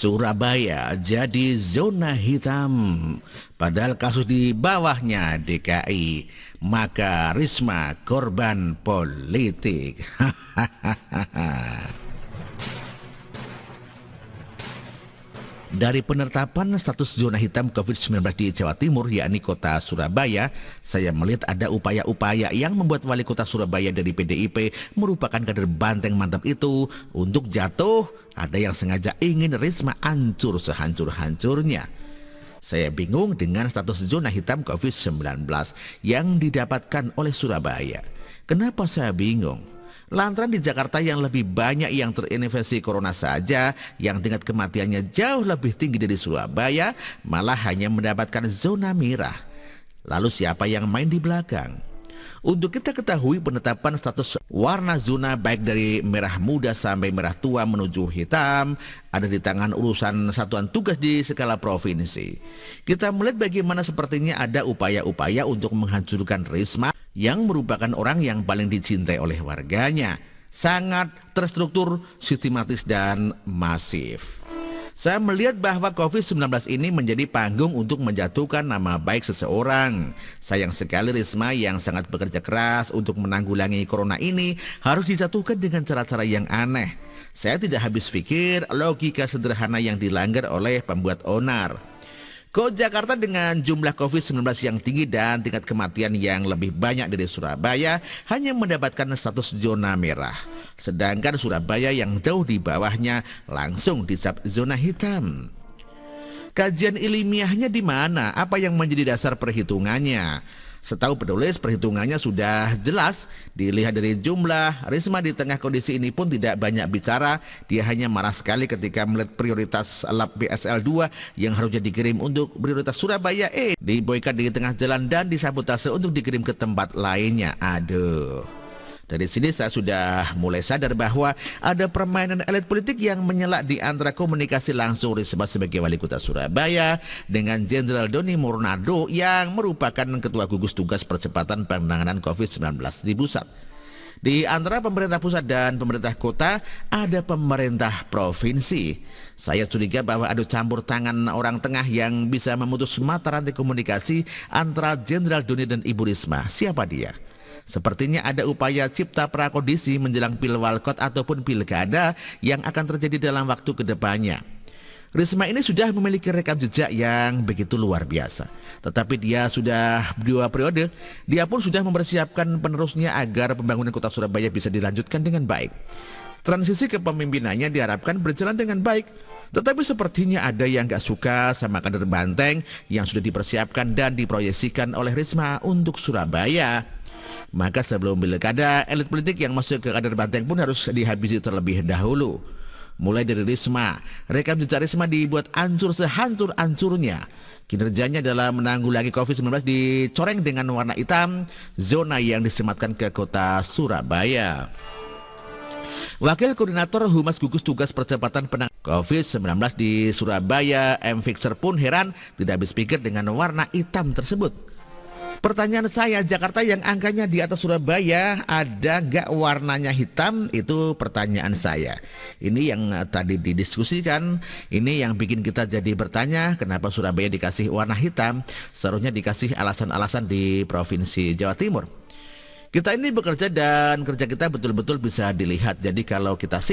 Surabaya jadi zona hitam, padahal kasus di bawahnya DKI, maka Risma korban politik. Dari penetapan status zona hitam COVID-19 di Jawa Timur, yakni kota Surabaya, saya melihat ada upaya-upaya yang membuat wali kota Surabaya dari PDIP merupakan kader banteng mantap itu untuk jatuh. Ada yang sengaja ingin Risma hancur sehancur-hancurnya. Saya bingung dengan status zona hitam COVID-19 yang didapatkan oleh Surabaya. Kenapa saya bingung? Lantaran di Jakarta yang lebih banyak yang terinfeksi corona saja, yang tingkat kematiannya jauh lebih tinggi dari Surabaya, malah hanya mendapatkan zona merah. Lalu siapa yang main di belakang? Untuk kita ketahui, penetapan status warna zona baik dari merah muda sampai merah tua menuju hitam ada di tangan urusan satuan tugas di skala provinsi. Kita melihat bagaimana sepertinya ada upaya-upaya untuk menghancurkan Risma yang merupakan orang yang paling dicintai oleh warganya. Sangat terstruktur, sistematis, dan masif. Saya melihat bahwa COVID-19 ini menjadi panggung untuk menjatuhkan nama baik seseorang. Sayang sekali Risma yang sangat bekerja keras untuk menanggulangi corona ini harus dijatuhkan dengan cara-cara yang aneh. Saya tidak habis pikir logika sederhana yang dilanggar oleh pembuat onar. Kok Jakarta dengan jumlah COVID-19 yang tinggi dan tingkat kematian yang lebih banyak dari Surabaya hanya mendapatkan status zona merah. Sedangkan Surabaya yang jauh di bawahnya langsung disap zona hitam. Kajian ilmiahnya di mana? Apa yang menjadi dasar perhitungannya? Setahu penulis, perhitungannya sudah jelas. Dilihat dari jumlah, Risma di tengah kondisi ini pun tidak banyak bicara. Dia hanya marah sekali ketika melihat prioritas lab BSL-2 yang harusnya dikirim untuk prioritas Surabaya diboikot di tengah jalan dan disabotase untuk dikirim ke tempat lainnya. Aduh. Dari sini saya sudah mulai sadar bahwa ada permainan elit politik yang menyelak di antara komunikasi langsung Risma sebagai wali kota Surabaya dengan Jenderal Doni Monardo yang merupakan ketua gugus tugas percepatan penanganan COVID-19 di pusat. Di antara pemerintah pusat dan pemerintah kota ada pemerintah provinsi. Saya curiga bahwa ada campur tangan orang tengah yang bisa memutus mata rantai komunikasi antara Jenderal Doni dan Ibu Risma. Siapa dia? Sepertinya ada upaya cipta prakondisi menjelang pilwalkot ataupun pilkada yang akan terjadi dalam waktu kedepannya. Risma ini sudah memiliki rekam jejak yang begitu luar biasa. Tetapi dia sudah 2 periode, dia pun sudah mempersiapkan penerusnya agar pembangunan kota Surabaya bisa dilanjutkan dengan baik. Transisi kepemimpinannya diharapkan berjalan dengan baik. Tetapi sepertinya ada yang gak suka sama kader banteng yang sudah dipersiapkan dan diproyeksikan oleh Risma untuk Surabaya. Maka sebelum pilkada, elit politik yang masuk ke kader banteng pun harus dihabisi terlebih dahulu. Mulai dari Risma, rekam jejak Risma dibuat hancur sehancur-hancurnya. Kinerjanya dalam menanggulangi COVID-19 dicoreng dengan warna hitam, zona yang disematkan ke kota Surabaya. Wakil Koordinator Humas Gugus Tugas Percepatan Penanganan COVID-19 di Surabaya, M. Fixer pun heran tidak habis pikir dengan warna hitam tersebut. Pertanyaan saya, Jakarta yang angkanya di atas Surabaya ada gak warnanya hitam? Itu pertanyaan saya. Ini yang tadi didiskusikan, ini yang bikin kita jadi bertanya kenapa Surabaya dikasih warna hitam, seharusnya dikasih alasan-alasan di Provinsi Jawa Timur. Kita ini bekerja dan kerja kita betul-betul bisa dilihat. Jadi kalau kita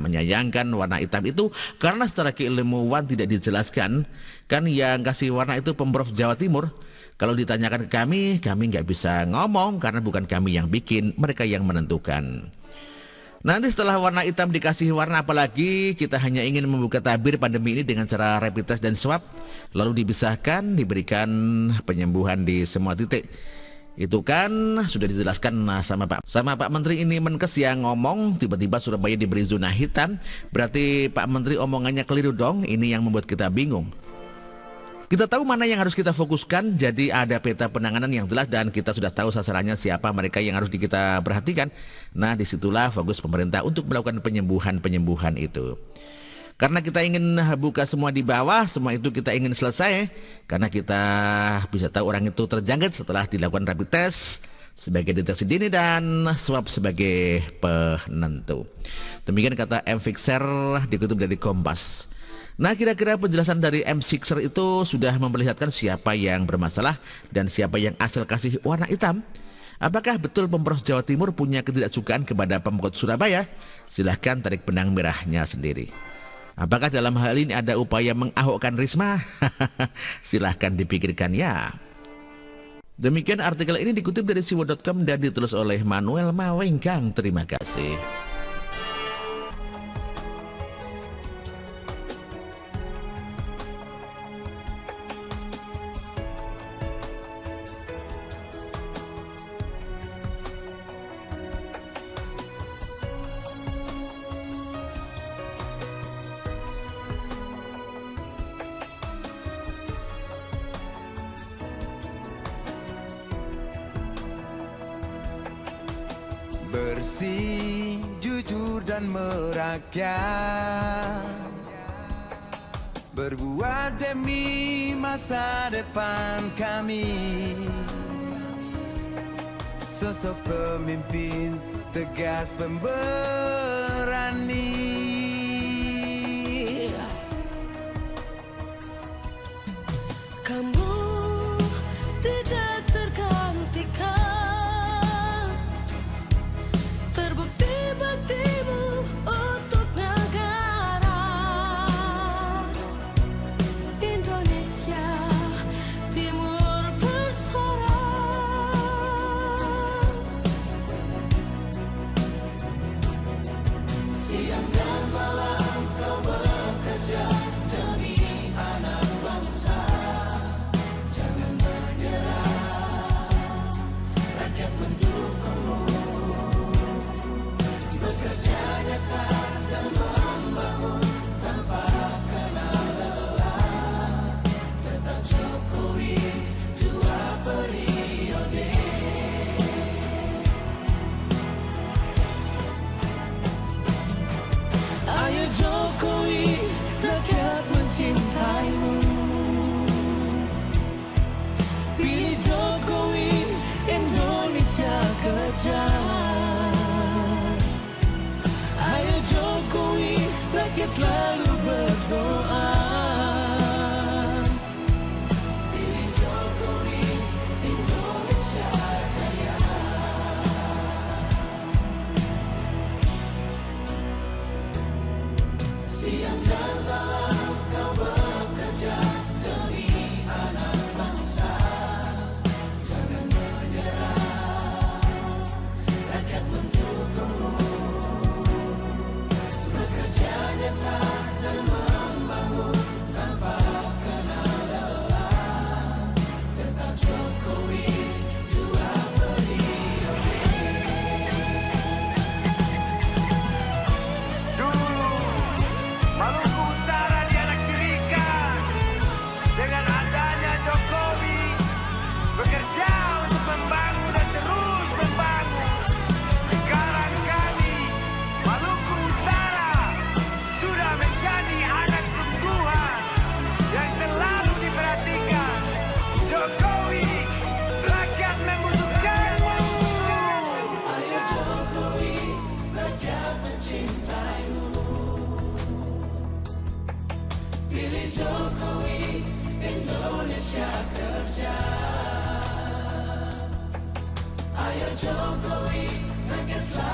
menyayangkan warna hitam itu karena secara keilmuan tidak dijelaskan. Kan yang kasih warna itu Pemprov Jawa Timur. Kalau ditanyakan ke kami nggak bisa ngomong karena bukan kami yang bikin, mereka yang menentukan. Nanti setelah warna hitam dikasih warna apalagi, kita hanya ingin membuka tabir pandemi ini dengan cara rapid test dan swab, lalu dibisahkan, diberikan penyembuhan di semua titik. Itu kan sudah dijelaskan sama Pak Menteri ini Menkes yang ngomong tiba-tiba Surabaya diberi zona hitam. Berarti Pak Menteri omongannya keliru dong, ini yang membuat kita bingung. Kita tahu mana yang harus kita fokuskan, jadi ada peta penanganan yang jelas dan kita sudah tahu sasarannya siapa mereka yang harus kita perhatikan. Nah disitulah fokus pemerintah untuk melakukan penyembuhan itu. Karena kita ingin buka semua di bawah, semua itu kita ingin selesai. Karena kita bisa tahu orang itu terjangkit setelah dilakukan rapid test sebagai deteksi dini dan swab sebagai penentu. Demikian kata M. Fixer dikutip dari Kompas. Nah, kira-kira penjelasan dari M6er itu sudah memperlihatkan siapa yang bermasalah dan siapa yang asal kasih warna hitam. Apakah betul Pemprov Jawa Timur punya ketidaksukaan kepada Pemkot Surabaya? Silahkan tarik benang merahnya sendiri. Apakah dalam hal ini ada upaya mengahokkan Risma? Silahkan dipikirkan ya. Demikian artikel ini dikutip dari siwo.com dan ditulis oleh Manuel Mawengkang. Terima kasih. Bersih, jujur dan merakyat, berbuat demi masa depan kami. Sosok pemimpin tegas pemberani, kamu tidak tergantikan, terbukti baktimu untuk negara Indonesia Timur bersuara. Siang dan malam kau bekerja demi anak bangsa. Jangan menyerah, rakyat mendukungmu. Bekerja nyata dan membangun tanpa kenal lelah. Tetap Jokowi 2 periode. Ayo Jokowi, rakyat mencintaimu. Pilih Jokowi, Indonesia kejar. Ayo Jokowi, rakyat selalu berdoa. Pilih Jokowi, Indonesia jaya. Siang dan malam kau bekerja demi anak bangsa. Jangan menyerah, rakyat mendukungmu. Bekerja nyata dan membangun tanpa kenal lelah. Tetap Jokowi 2 periode. Dulu Maluku Utara dianaktirikan. Dengan adanya Jokowi bekerja untuk membangun dan terus membangun. Sekarang kami Maluku Utara sudah menjadi anak sungguhan yang selalu diperhatikan. Jokowi, rakyat membutuhkanmu. Ayo Jokowi, rakyat mencintaimu. Pilih Jokowi, Indonesia kerja. Ayo Jokowi, rakyat selalu